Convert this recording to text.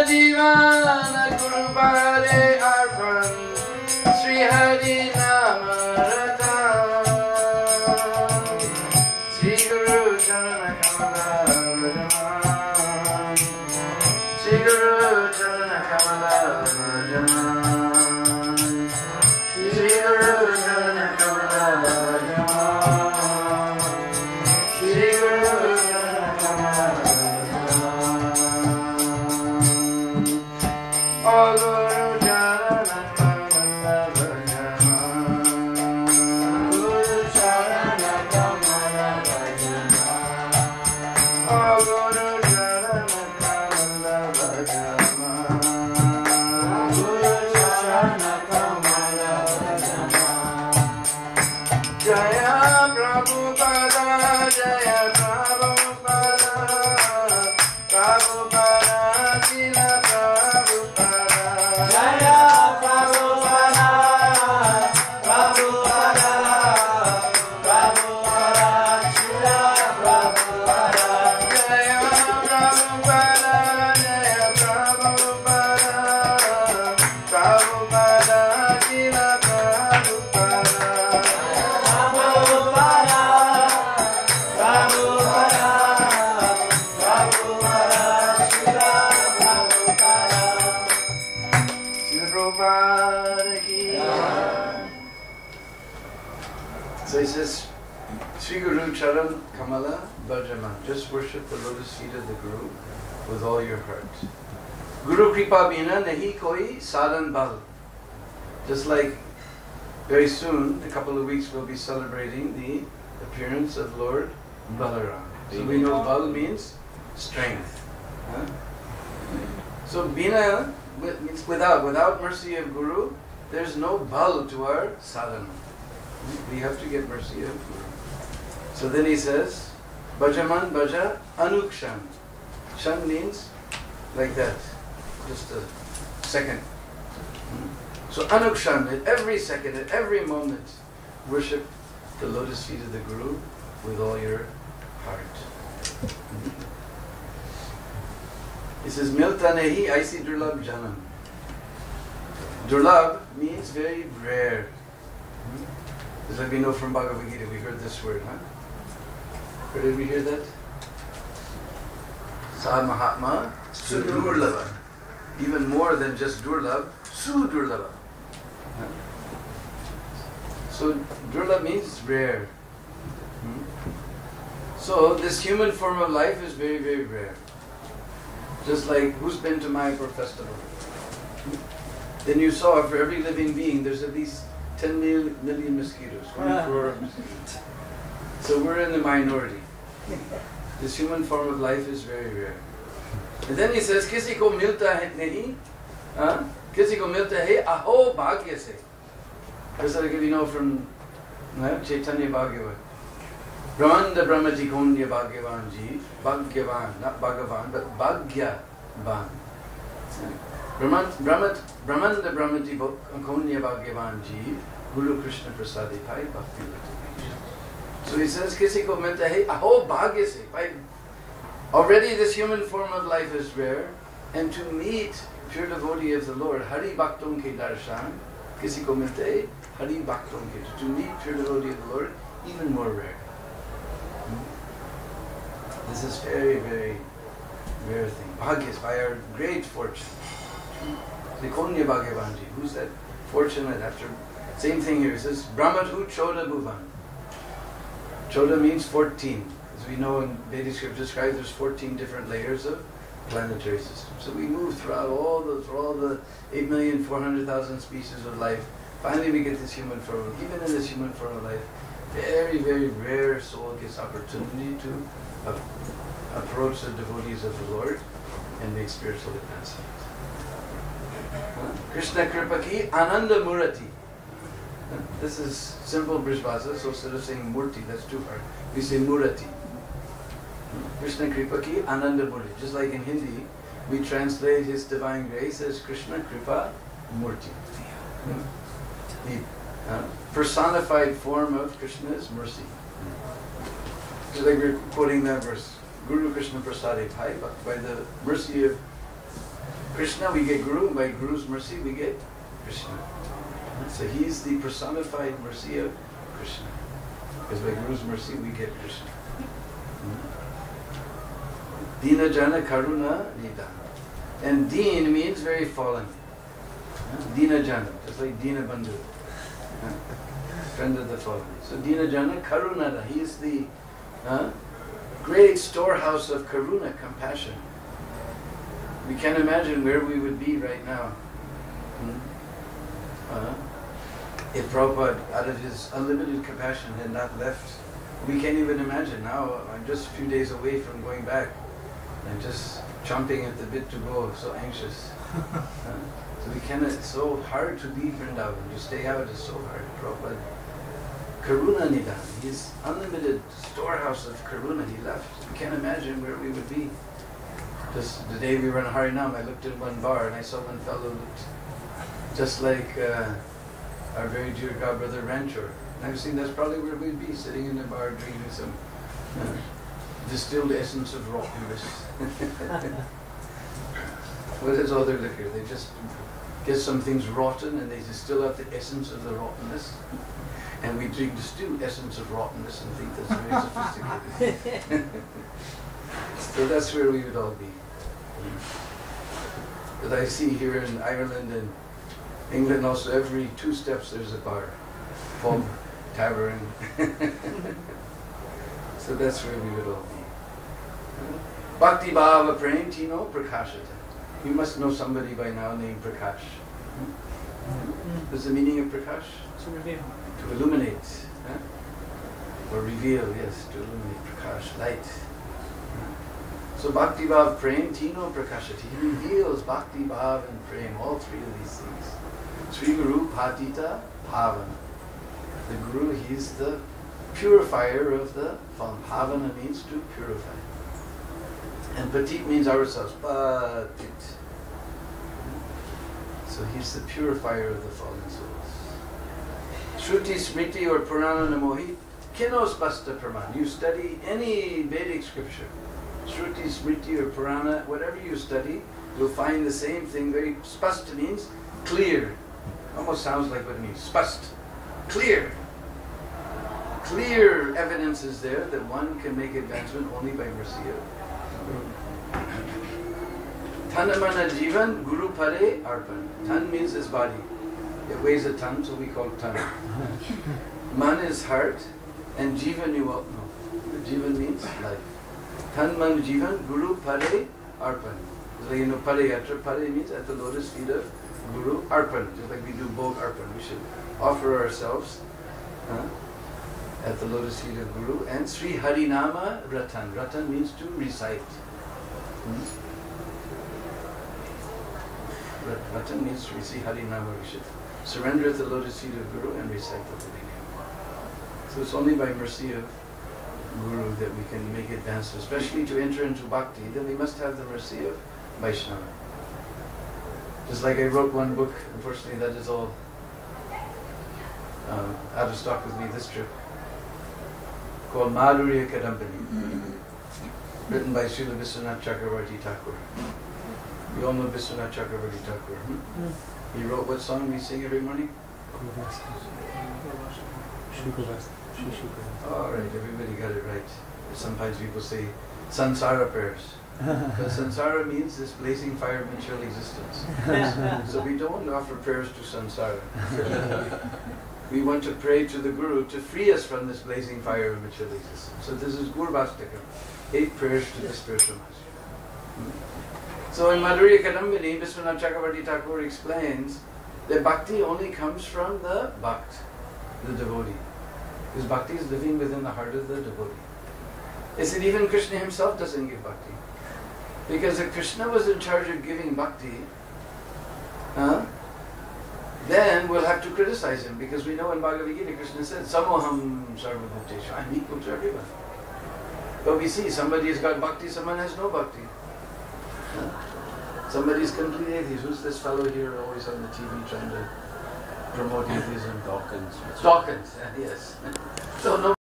Divana Gurubare Arpan Sri Hari Nama Rata Sri Guru Charana Kamala Vajaman Sri Guru Charana Kamala Vajaman Sri Guru Charana Kamala Vajaman Sri Guru Charana Kamala All Guru Charana Kamala Vajaman Guru Charana Kamala Vajaman All Guru Charana Kamala Vajaman Guru Charana Kamala Vajaman Jaya Prabhupada Jaya Prabhupada Prabhupada Sila Prabhupada Jaya Prabhupada Prabhupada Prabhupada Sila Prabhupada Jaya Prabhupada Jaya Prabhupada Prabhupada Sila Prabhupada Prabhupada Prabhupada Prabhupada Sila Prabhupada Sila Prabhupada ki jai. So he says, Sri Guru Charan Kamala Bhajaman. Just worship the lotus feet of the Guru with all your heart. Guru Kripa Bina Nahi Koi Sadhan Bal. Just like very soon, a couple of weeks, we'll be celebrating the appearance of Lord Balaram. So we know Bal means strength. Huh? So Bina means without mercy of Guru, there's no Bal to our sadhana. We have to get mercy of Guru. So then he says, Bhajaman Bhaja Anukshan. Shan means like that, just a second. So Anukshan, at every second, at every moment, worship the lotus feet of the Guru with all your heart. He says, Miltanehi Aisi Durlabh Janam. Durlabh means very rare. Just like we know from Bhagavad Gita, we heard this word, huh? Where did we hear that? Sa Mahatma Sudurlabha. Even more than just Durlabh, Sudurlabha. So Durlabh means rare. So this human form of life is very, very rare. Just like, who's been to Mayapur festival? Then you saw for every living being there's at least 10 million mosquitoes, 1 crore of mosquitoes. So we're in the minority. This human form of life is very rare. And then he says, Kisi ko milta hai nahi, Kisi ko milta hai aho bhagya se. Just like you know from Chaitanya Bhagavat. Brahmanda Brahmaji Konya Bhagavan Ji, Bhagyavan, not Bhagavan, but Bhagyavan. Brahmanda Brahmaji Konya Bhagavan Ji, Guru Krishna Prasadi Pai Bhakti Lata. So he says, Kisi ko milta hai aho bhagya se. Already this human form of life is rare, and to meet pure devotee of the Lord, Hari Bhakton ke darshan, Kisi ko milta hai Hari Bhakton ke. To meet pure devotee of the Lord, even more rare. This is very, very rare thing. Bhagyas, by our great fortune. The Konya Bhagavanji, who's that fortunate after? Same thing here, it says, Brahmatu Choda Bhuvan. Choda means 14. As we know in Vedic scripture describes, there's 14 different layers of planetary system. So we move throughout all the 8,400,000 species of life. Finally we get this human form. Even in this human form of life, very, very rare soul gets opportunity to approach the devotees of the Lord and make spiritual advancement. Krishna Kripaki Ananda Murati. This is simple Brijbhasa, so instead of saying Murti, that's too hard. We say Murati. Krishna Kripaki Ananda Murti. Just like in Hindi, we translate His divine grace as Krishna Kripa Murti. The personified form of Krishna's mercy. Just like we're quoting that verse, Guru Krishna Prasadi Pai, by the mercy of Krishna, we get Guru, and by Guru's mercy, we get Krishna. So he's the personified mercy of Krishna. Because by Guru's mercy, we get Krishna. Dina Jana Karuna Nidana. And Deen means very fallen. Dina Jana, just like Dina Bandhu. Friend of the fallen. So Dina Jana Karunada, he is the great storehouse of Karuna, compassion. We can't imagine where we would be right now. If Prabhupada, out of his unlimited compassion, had not left, we can't even imagine. Now I'm just a few days away from going back and just chomping at the bit to go, so anxious. So we cannot, it's so hard to leave Vrindavan, to stay out is so hard. Prabhupada, Karuna Nidan, his unlimited storehouse of Karuna, he left. We can't imagine where we would be. Just the day we were in Harinam, I looked at one bar and I saw one fellow looked just like our very dear God brother Ranchor. And I was thinking that's probably where we'd be, sitting in the bar drinking some distilled essence of rottenness. What is all their liquor? They just get some things rotten and they distill out the essence of the rottenness. And we drink distilled essence of rottenness and think that's very sophisticated. So that's where we would all be. But I see here in Ireland and England also, every 2 steps there's a bar, pub, tavern. So that's where we would all be. Bhakti Bhava Prem Tino Prakashata. You must know somebody by now named Prakash. What's the meaning of Prakash? To reveal. To illuminate. Or reveal, yes, to illuminate. Prakash, light. So Bhakti Bhav Prem Tino Prakashati. He reveals Bhakti Bhav and Prem, all 3 of these things. Sri Guru Patita Bhavana. The Guru, he's the purifier of the fallen. Bhavana means to purify. And Patit means ourselves. Patit. So he's the purifier of the fallen souls. Shruti Smriti or Purana Namohi. Kinos Basta Praman. You study any Vedic scripture. Shruti, Smriti or Purana, whatever you study, you'll find the same thing. Very spasta means clear. Almost sounds like what it means. Spast. Clear. Clear evidence is there that one can make advancement only by mercy of Guru. Tanamana Jivan Guru Pare Arpan. Tan means his body. It weighs a ton, so we call it tan. Man is heart, and Jivan you all know. Jivan means life. Tan man Jivan Guru Pare Arpan. So you know Pare Yatra. Pare means at the lotus feet of Guru Arpan. Just like we do Bhog Arpan. We should offer ourselves at the lotus feet of Guru. And Sri Harinama Ratan. Ratan means to recite. Ratan means to recite Harinama. We should surrender at the lotus feet of Guru and recite the holy name. So it's only by mercy of Guru that we can make advances, especially to enter into bhakti. Then we must have the mercy of Vaishnava. Just like I wrote one book, unfortunately that is all out of stock with me this trip, called Madhurya Kadambini, written by Srila Vishwanath Chakravarti Thakur. You all know Vishwanath Chakravarti Thakur. He wrote what song we sing every morning? All right, everybody got it right. Sometimes people say Sansara prayers. Because Sansara means this blazing fire of material existence. So we don't offer prayers to Sansara. We want to pray to the Guru to free us from this blazing fire of material existence. So this is Gurvastika, 8 prayers to the spiritual master. So in Madhurya Kadambini, Vishwanath Chakravarti Thakur explains that bhakti only comes from the bhakt, the devotee. Because bhakti is living within the heart of the devotee. He said even Krishna himself doesn't give bhakti. Because if Krishna was in charge of giving bhakti, then we'll have to criticize him. Because we know in Bhagavad Gita, Krishna said, Samoham sarvabhuteshu, I'm equal to everyone. But we see somebody has got bhakti, someone has no bhakti. Somebody's complete atheist. Who's this fellow here always on the TV trying to promote atheism? Dawkins. Dawkins, yes. So no.